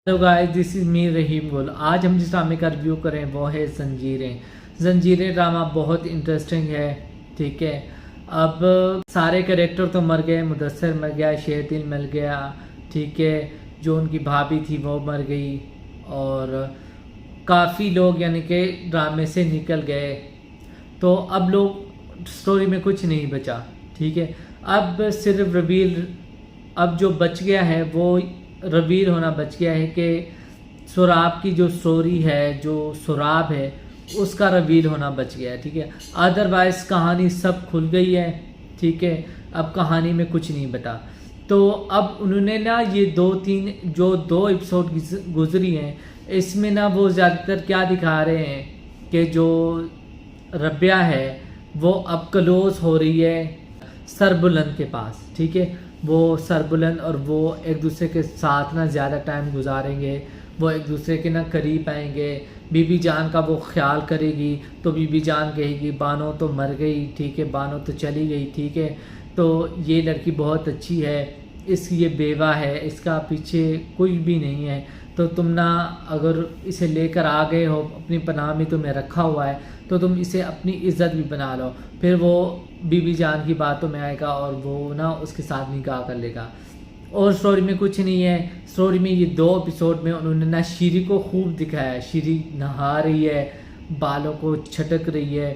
Hello guys, this is me Rahim Gul. आज हम जिस ड्रामे का रिव्यू करें वो है ज़ंजीरें। ज़ंजीरें ड्रामा बहुत इंटरेस्टिंग है। ठीक है, अब सारे कैरेक्टर तो मर गए, मुदस्सिर मर गया, शेरदिल मर गया, ठीक है, जो उनकी भाभी थी वो मर गई और काफ़ी लोग यानी कि ड्रामे से निकल गए। तो अब लोग स्टोरी में कुछ नहीं बचा। ठीक है, अब सिर्फ रिवील, अब जो बच गया है वो रिवील होना बच गया है कि सुराब की जो स्टोरी है, जो सुराब है, उसका रिवील होना बच गया है। ठीक है, अदरवाइज कहानी सब खुल गई है। ठीक है, अब कहानी में कुछ नहीं बता। तो अब उन्होंने ना ये दो एपिसोड गुजरी हैं, इसमें ना वो ज़्यादातर क्या दिखा रहे हैं कि जो रबिया है वो अब क्लोज हो रही है सरबुलंद के पास। ठीक है, वो सरबुलंद और वो एक दूसरे के साथ ना ज़्यादा टाइम गुजारेंगे, वो एक दूसरे के ना करीब आएंगे। बीबी जान का वो ख्याल करेगी तो बीबी जान कहेगी बानो तो मर गई, ठीक है, बानो तो चली गई, ठीक है, तो ये लड़की बहुत अच्छी है, ये बेवा है, इसका पीछे कोई भी नहीं है, तो तुम ना अगर इसे लेकर आ गए हो, अपनी पनाह में तुम्हें रखा हुआ है, तो तुम इसे अपनी इज़्ज़त भी बना लो। फिर वो बीबी जान की बातों में आएगा और वो ना उसके साथ निकाह कर लेगा। और स्टोरी में कुछ नहीं है। स्टोरी में ये 2 एपिसोड में उन्होंने ना शीरी को खूब दिखाया है। शीरी नहा रही है, बालों को छटक रही है,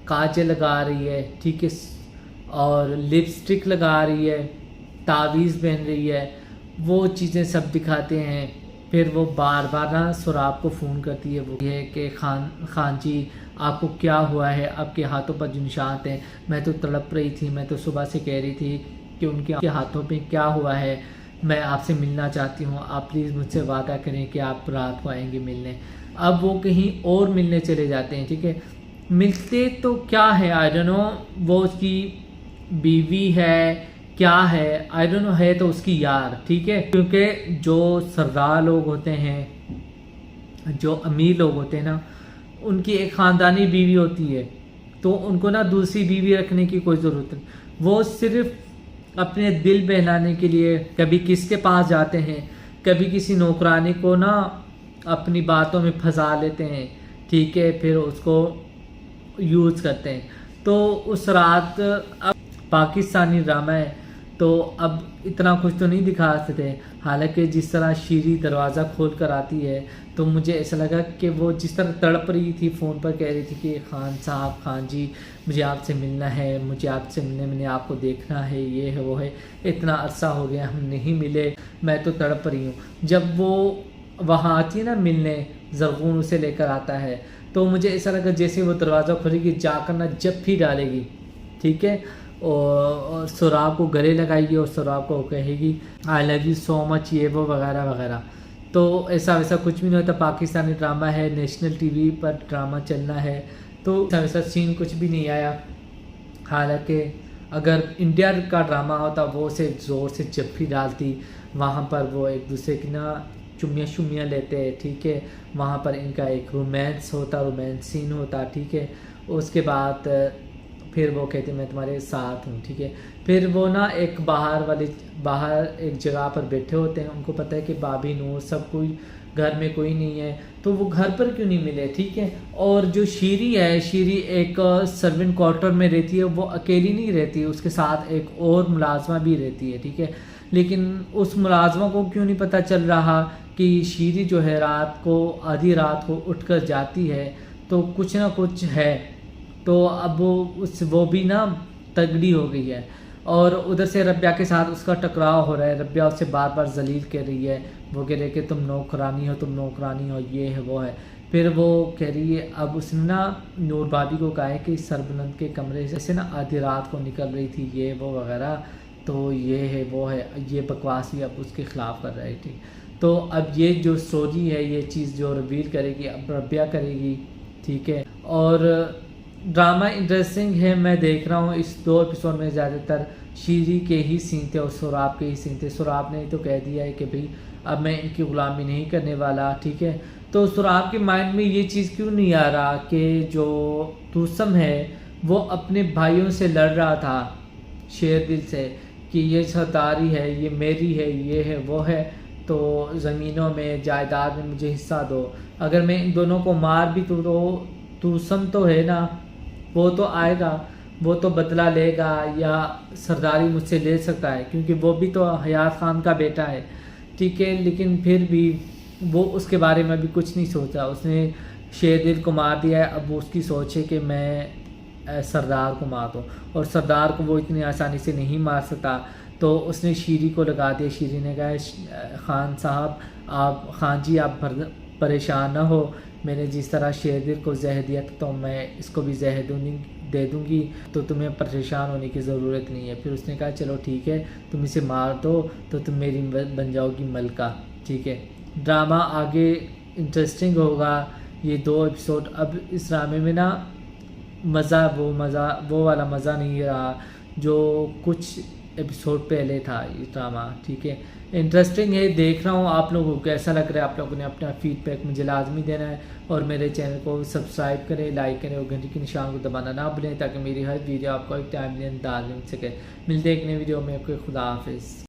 काजल लगा रही है, ठीक है, और लिपस्टिक लगा रही है, तावीज़ पहन रही है, वो चीज़ें सब दिखाते हैं। फिर वो बार बार ना सुराब को फ़ोन करती है, वो है कि खान जी आपको क्या हुआ है, आपके हाथों पर जो निशान हैं, मैं तो तड़प रही थी, मैं तो सुबह से कह रही थी कि उनके हाथों पे क्या हुआ है, मैं आपसे मिलना चाहती हूँ, आप प्लीज़ मुझसे वादा करें कि आप रात को आएंगे मिलने। अब वो कहीं और मिलने चले जाते हैं। ठीक है, मिलते तो क्या है, आई डोंट नो, वो उसकी बीवी है क्या है, आई डोंट नो, है तो उसकी यार। ठीक है, क्योंकि जो सरदार लोग होते हैं, जो अमीर लोग होते हैं ना, उनकी एक ख़ानदानी बीवी होती है, तो उनको ना दूसरी बीवी रखने की कोई ज़रूरत नहीं। वो सिर्फ अपने दिल बहलाने के लिए कभी किसके पास जाते हैं, कभी किसी नौकरानी को ना अपनी बातों में फंसा लेते हैं, ठीक है, फिर उसको यूज़ करते हैं। तो उस रात, अब पाकिस्तानी ड्रामा है तो अब इतना कुछ तो नहीं दिखा सकते। हालांकि जिस तरह शीरी दरवाज़ा खोल कर आती है तो मुझे ऐसा लगा कि वो जिस तरह तड़प रही थी, फ़ोन पर कह रही थी कि खान साहब, खान जी, मुझे आपसे मिलना है, मुझे आपसे मिलने, मैंने आपको देखना है, ये है वो है, इतना अरसा हो गया हम नहीं मिले, मैं तो तड़प रही हूँ। जब वो वहाँ आती है ना मिलने, ज़रगून उसे लेकर आता है, तो मुझे ऐसा लगा जैसे वो दरवाज़ा खोलेगी जाकर ना जप्फी डालेगी, ठीक है, और सुराब को गले लगाएगी और सुराब को कहेगी I love you so much, ये वो वगैरह वगैरह। तो ऐसा वैसा कुछ भी नहीं होता। पाकिस्तानी ड्रामा है, नेशनल टीवी पर ड्रामा चलना है, तो ऐसा वैसा सीन कुछ भी नहीं आया। हालांकि अगर इंडिया का ड्रामा होता वो से ज़ोर से जप्फी डालती, वहाँ पर वो एक दूसरे की ना चुम्मियाँ शुम्मियाँ लेते हैं, ठीक है, वहाँ पर इनका एक रोमांस होता, रोमांस सीन होता, ठीक है, उसके बाद फिर वो कहते मैं तुम्हारे साथ हूँ, ठीक है। फिर वो ना एक बाहर एक जगह पर बैठे होते हैं, उनको पता है कि भाभी नूर सब कोई घर में कोई नहीं है, तो वो घर पर क्यों नहीं मिले, ठीक है। और जो शीरी है, शीरी एक सर्वेंट क्वार्टर में रहती है, वो अकेली नहीं रहती, उसके साथ एक और मुलाजमा भी रहती है, ठीक है। लेकिन उस मुलाजमा को क्यों नहीं पता चल रहा कि शीरी जो है रात को, आधी रात को उठकर जाती है, तो कुछ ना कुछ है। तो अब वो भी ना तगड़ी हो गई है और उधर से रबिया के साथ उसका टकराव हो रहा है। रबिया उससे बार बार जलील कर रही है, वो कह रही है कि तुम नौकरानी हो, तुम नौकरानी हो, ये है वो है। फिर वो कह रही है, अब उसने ना नूर भाभी को कहा है कि सरबुलंद के कमरे से ना आधी रात को निकल रही थी, ये वो वगैरह, तो ये है वो है, ये बकवास ही अब उसके ख़िलाफ़ कर रही थी। तो अब ये जो स्टोरी है, ये चीज़ जो रिवील करेगी अब रबिया करेगी, ठीक है। और ड्रामा इंटरेस्टिंग है, मैं देख रहा हूँ। इस 2 एपिसोड में ज़्यादातर शीरी के ही सीन थे और सुराब के ही सीन थे। सुराब ने तो कह दिया है कि भाई अब मैं इनकी ग़ुलामी नहीं करने वाला, ठीक है। तो सुराब के माइंड में ये चीज़ क्यों नहीं आ रहा कि जो तुसम है वो अपने भाइयों से लड़ रहा था, शेरदिल से, कि ये सरदारी है, ये मेरी है, ये है वो है, تو زمینوں میں جائیداد میں مجھے حصہ دو. اگر میں ان دونوں کو مار بھی توسم تو ہے نا، وہ تو آئے گا، وہ تو بدلہ لے گا یا سرداری مجھ سے لے سکتا ہے کیونکہ وہ بھی تو حیات خان کا بیٹا ہے. ٹھیک ہے، لیکن پھر بھی وہ اس کے بارے میں بھی کچھ نہیں سوچا. اس نے شیر دل کو مار دیا ہے. اب اس کی سوچ ہے کہ میں سردار کو مار دوں، اور سردار کو وہ اتنی آسانی سے نہیں مار سکتا. تو اس نے شیری کو لگا دیا. شیری نے کہا خان صاحب خان جی آپ پریشان نہ ہو، میں نے جس طرح شیر دل کو زہر دیا تھا تو میں اس کو بھی زہر دے دوں گی، تو تمہیں پریشان ہونے کی ضرورت نہیں ہے. پھر اس نے کہا چلو ٹھیک ہے، تم اسے مار دو تو تم میری بن جاؤ گی ملکہ. ٹھیک ہے، ڈرامہ آگے انٹرسٹنگ ہوگا. یہ 2 ایپیسوڈ. اب اس ڈرامے میں نا وہ والا مزہ نہیں رہا جو کچھ ایپیسوڈ پہلے تھا یہ ڈرامہ. ٹھیک ہے، انٹرسٹنگ ہے، دیکھ رہا ہوں. آپ لوگوں کو کیسا لگ رہا ہے؟ آپ لوگوں نے اپنا فیڈ بیک مجھے لازمی دینا ہے، اور میرے چینل کو سبسکرائب کریں، لائک کریں، اور گھنٹی کے نشان کو دبانا نہ بھولیں تاکہ میری ہر ویڈیو آپ کو ایک ٹائملی انداز میں مل سکے. ملتے ہیں ایک نئی ویڈیو میں. خدا حافظ.